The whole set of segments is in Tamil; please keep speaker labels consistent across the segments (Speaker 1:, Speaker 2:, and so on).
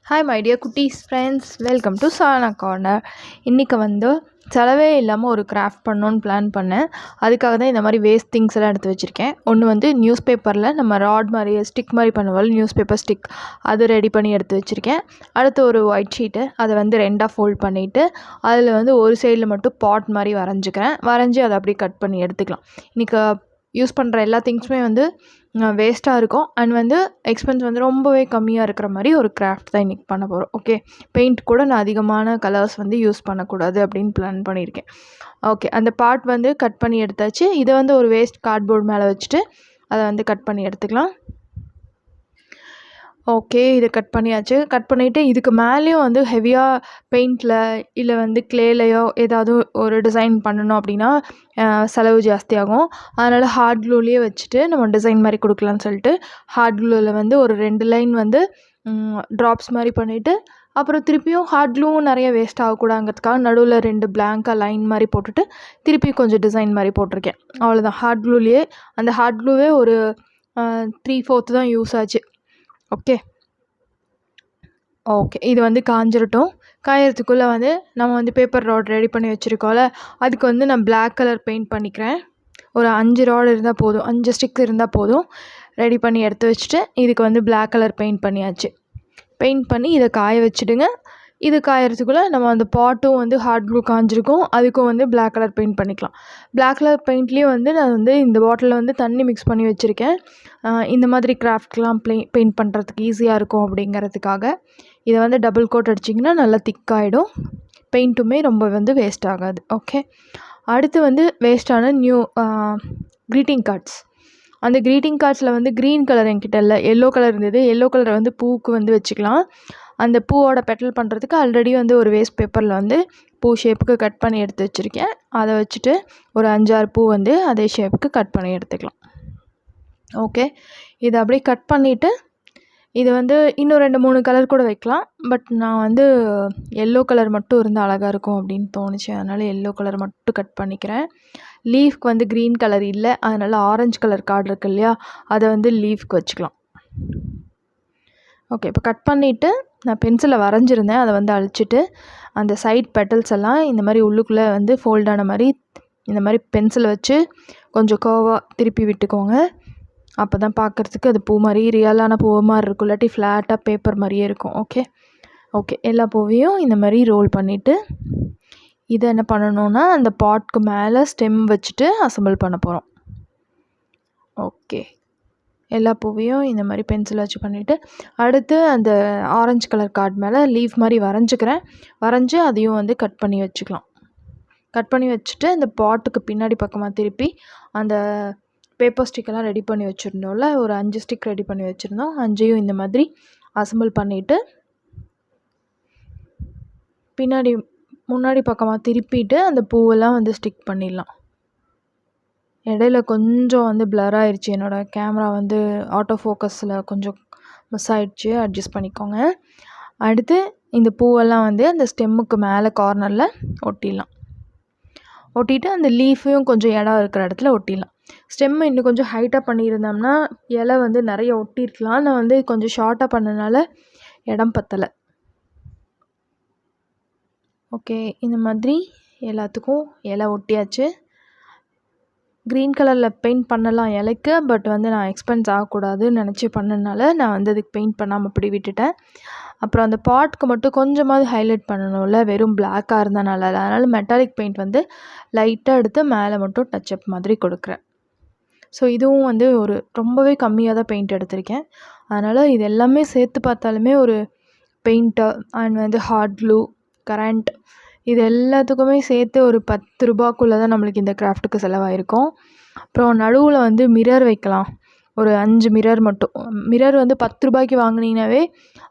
Speaker 1: ஹாய் மை டியர் குட்டீஸ் friends, welcome to Sana corner. இன்றைக்கி வந்து செலவே இல்லாமல் ஒரு கிராஃப்ட் பண்ணணுன்னு பிளான் பண்ணேன். அதுக்காக தான் இந்த மாதிரி வேஸ்ட் திங்ஸ் எல்லாம் எடுத்து வச்சுருக்கேன். ஒன்று வந்து நியூஸ் பேப்பரில் நம்ம ராட் மாதிரி ஸ்டிக் மாதிரி பண்ணுவோம், நியூஸ் பேப்பர் ஸ்டிக், அது ரெடி பண்ணி எடுத்து வச்சுருக்கேன். அடுத்து ஒரு ஒயிட் ஷீட்டு, அதை வந்து ரெண்டாக ஃபோல்ட் பண்ணிவிட்டு அதில் வந்து ஒரு சைடில் மட்டும் பாட் மாதிரி வரைஞ்சி அதை அப்படியே கட் பண்ணி எடுத்துக்கலாம். இன்றைக்கி யூஸ் பண்ணுற எல்லா திங்ஸுமே வந்து வேஸ்ட்டாக இருக்கும் அண்ட் வந்து எக்ஸ்பென்ஸ் வந்து ரொம்பவே கம்மியாக இருக்கிற மாதிரி ஒரு கிராஃப்ட் தான் இன்றைக்கி பண்ண போகிறோம். ஓகே, பெயிண்ட் கூட நான் அதிகமான கலர்ஸ் வந்து யூஸ் பண்ணக்கூடாது அப்படின்னு பிளான் பண்ணியிருக்கேன். ஓகே, அந்த பார்ட் வந்து கட் பண்ணி எடுத்தாச்சு. இதை வந்து ஒரு வேஸ்ட் கார்ட்போர்ட் மேலே வச்சுட்டு அதை வந்து கட் பண்ணி எடுத்துக்கலாம். ஓகே, இதை கட் பண்ணியாச்சு. கட் பண்ணிவிட்டு இதுக்கு மேலேயும் வந்து ஹெவியாக பெயிண்டில் இல்லை வந்து க்ளேலையோ ஏதாவது ஒரு டிசைன் பண்ணணும் அப்படின்னா செலவு ஜாஸ்தியாகும். அதனால் ஹார்ட் க்ளூலேயே வச்சுட்டு நம்ம டிசைன் மாதிரி கொடுக்கலான்னு சொல்லிட்டு ஹார்ட் க்ளூவில் வந்து ஒரு 2 லைன் வந்து ட்ராப்ஸ் மாதிரி பண்ணிவிட்டு அப்புறம் திருப்பியும் ஹார்ட் க்ளூவும் நிறைய வேஸ்ட் ஆகக்கூடாதுங்கிறதுக்காக நடுவில் 2 பிளாங்காக லைன் மாதிரி போட்டுட்டு திருப்பி கொஞ்சம் டிசைன் மாதிரி போட்டிருக்கேன். அவ்வளோதான். ஹார்ட் க்ளூலேயே அந்த ஹார்ட் க்ளூவே ஒரு 3/4 தான் யூஸ் ஆச்சு. ஓகே, இது வந்து காஞ்சிரட்டும். காயறதுக்குள்ளே வந்து நம்ம வந்து பேப்பர் ராட் ரெடி பண்ணி வச்சுருக்கோம்ல, அதுக்கு வந்து நான் பிளாக் கலர் பெயிண்ட் பண்ணிக்கிறேன். ஒரு 5 ராட் இருந்தால் போதும், 5 ஸ்டிக் இருந்தால் போதும். ரெடி பண்ணி எடுத்து வச்சுட்டு இதுக்கு வந்து பிளாக் கலர் பெயிண்ட் பண்ணியாச்சு. பெயிண்ட் பண்ணி இதை காய வச்சுடுங்க. இது காயறதுக்குள்ளே நம்ம அந்த பாட்டும் வந்து ஹார்ட் க்ளூ காஞ்சிருக்கும், அதுக்கும் வந்து பிளாக் கலர் பெயிண்ட் பண்ணிக்கலாம். பிளாக் கலர் பெயிண்ட்லேயும் வந்து நான் வந்து இந்த பாட்டிலில் வந்து தண்ணி மிக்ஸ் பண்ணி வச்சுருக்கேன். இந்த மாதிரி கிராஃப்ட்லாம் பெயிண்ட் பண்ணுறதுக்கு ஈஸியாக இருக்கும் அப்படிங்கிறதுக்காக. இதை வந்து டபுள் கோட் அடிச்சிங்கன்னா நல்லா திக்காகிடும், பெயிண்ட்டுமே ரொம்ப வந்து வேஸ்ட் ஆகாது. ஓகே, அடுத்து வந்து வேஸ்ட்டான க்ரீட்டிங் கார்ட்ஸ். அந்த க்ரீட்டிங் கார்ட்ஸில் வந்து க்ரீன் கலர் என்கிட்ட இல்லை, எல்லோ கலர் இருந்தது. எல்லோ கலரை வந்து பூவுக்கு வந்து வச்சுக்கலாம். அந்த பூவோட பெட்டல் பண்ணுறதுக்கு ஆல்ரெடி வந்து ஒரு வேஸ்ட் பேப்பரில் வந்து பூ ஷேப்புக்கு கட் பண்ணி எடுத்து வச்சுருக்கேன். அதை வச்சுட்டு ஒரு 5-6 பூ வந்து அதே ஷேப்புக்கு கட் பண்ணி எடுத்துக்கலாம். ஓகே, இதை அப்படியே கட் பண்ணிவிட்டு இது வந்து இன்னும் 2-3 கலர் கூட வைக்கலாம். பட் நான் வந்து எல்லோ கலர் மட்டும் இருந்தால் அழகாக இருக்கும் அப்படின்னு தோணுச்சு, அதனால் எல்லோ கலர் மட்டும் கட் பண்ணிக்கிறேன். லீஃப்க்கு வந்து க்ரீன் கலர் இல்லை, அதனால் ஆரஞ்சு கலர் கார்டு இருக்குது இல்லையா, அதை வந்து லீஃப்க்கு வச்சுக்கலாம். ஓகே, இப்போ கட் பண்ணிவிட்டு நான் பென்சிலில் வரைஞ்சிருந்தேன், அதை வந்து அழிச்சிட்டு அந்த சைட் பெட்டல்ஸ் எல்லாம் இந்த மாதிரி உள்ளுக்குள்ளே வந்து ஃபோல்டான மாதிரி இந்த மாதிரி பென்சிலை வச்சு கொஞ்சம் கர்வாக திருப்பி விட்டுக்கோங்க. அப்போ தான் பார்க்குறதுக்கு அது பூ மாதிரி ரியலான பூ மாதிரி இருக்கும், இல்லாட்டி ஃப்ளாட்டாக பேப்பர் மாதிரியே இருக்கும். ஓகே, எல்லா பூவையும் இந்த மாதிரி ரோல் பண்ணிவிட்டு இதை என்ன பண்ணணுன்னா அந்த பாட்க்கு மேலே ஸ்டெம் வச்சுட்டு அசம்பிள் பண்ண போகிறோம். ஓகே, எல்லா பூவையும் இந்த மாதிரி பென்சில் வச்சு பண்ணிவிட்டு அடுத்து அந்த ஆரஞ்சு கலர் கார்டு மேலே லீஃப் மாதிரி வரைஞ்சி அதையும் வந்து கட் பண்ணி வச்சுக்கலாம். கட் பண்ணி வச்சுட்டு இந்த பாட்டுக்கு பின்னாடி பக்கமாக திருப்பி அந்த பேப்பர் ஸ்டிக்கெல்லாம் ரெடி பண்ணி வச்சுருந்தோம்ல, ஒரு 5 ஸ்டிக் ரெடி பண்ணி வச்சுருந்தோம். 5ஐயும் இந்த மாதிரி அசம்பிள் பண்ணிவிட்டு முன்னாடி பக்கமாக திருப்பிட்டு அந்த பூவெல்லாம் வந்து ஸ்டிக் பண்ணிடலாம். இடையில கொஞ்சம் வந்து பிளர் ஆயிடுச்சு, என்னோடய கேமரா வந்து ஆட்டோ ஃபோக்கஸில் கொஞ்சம் மிஸ் ஆகிடுச்சு, அட்ஜஸ்ட் பண்ணிக்கோங்க. அடுத்து இந்த பூவெல்லாம் வந்து அந்த ஸ்டெம்முக்கு மேலே கார்னரில் ஒட்டிட்டு அந்த லீஃபையும் கொஞ்சம் இடம் இருக்கிற இடத்துல ஒட்டிடலாம். ஸ்டெம்மை இன்னும் கொஞ்சம் ஹைட்டாக பண்ணியிருந்தோம்னா இலை வந்து நிறைய ஒட்டியிருக்கலாம். நான் வந்து கொஞ்சம் ஷார்ட்டாக பண்ணனால இடம் பத்தலை. ஓகே, இந்த மாதிரி எல்லாத்துக்கும் இலை ஒட்டியாச்சு. க்ரீன் கலரில் பெயிண்ட் பண்ணலாம் இலைக்கு, பட் வந்து நான் எக்ஸ்பென்ஸ் ஆகக்கூடாதுன்னு நினச்சி பண்ணனால நான் வந்து அதுக்கு பெயிண்ட் பண்ணாமல் அப்படி விட்டுட்டேன். அப்புறம் அந்த பாட்க்கு மட்டும் கொஞ்சமாவது ஹைலைட் பண்ணணும்ல, வெறும் பிளாக்காக இருந்தனால, அதனால் மெட்டாலிக் பெயிண்ட் வந்து லைட்டாக எடுத்து மேலே மட்டும் டச்சப் மாதிரி கொடுக்குறேன். ஸோ இதுவும் வந்து ஒரு ரொம்பவே கம்மியாக தான் பெயிண்ட் எடுத்திருக்கேன். அதனால் இது எல்லாமே சேர்த்து பார்த்தாலுமே ஒரு பெயிண்ட்டு அண்ட் வந்து ஹார்ட் க்ளூ, கரண்ட், இது எல்லாத்துக்குமே சேர்த்து ஒரு 10 ரூபாய்க்குள்ளே தான் நம்மளுக்கு இந்த கிராஃப்ட்டுக்கு செலவாயிருக்கும். அப்புறம் நடுவில் வந்து மிரர் வைக்கலாம், ஒரு 5 மிரர் மட்டும். மிரர் வந்து 10 ரூபாய்க்கு வாங்கினீங்கன்னாவே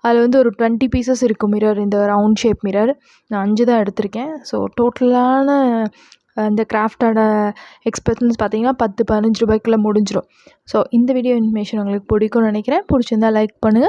Speaker 1: அதில் வந்து ஒரு 20 பீசஸ் இருக்கும் மிரர், இந்த ரவுண்ட் ஷேப் மிரர். நான் 5 தான் எடுத்திருக்கேன். ஸோ டோட்டலான இந்த கிராஃப்டோட எக்ஸ்பென்ஸ் பார்த்திங்கன்னா 10-15 ரூபாய்க்குள்ளே முடிஞ்சிடும். ஸோ இந்த வீடியோ இன்ஃபர்மேஷன் உங்களுக்கு பிடிக்கும்னு நினைக்கிறேன். பிடிச்சிருந்தால் லைக் பண்ணுங்கள்.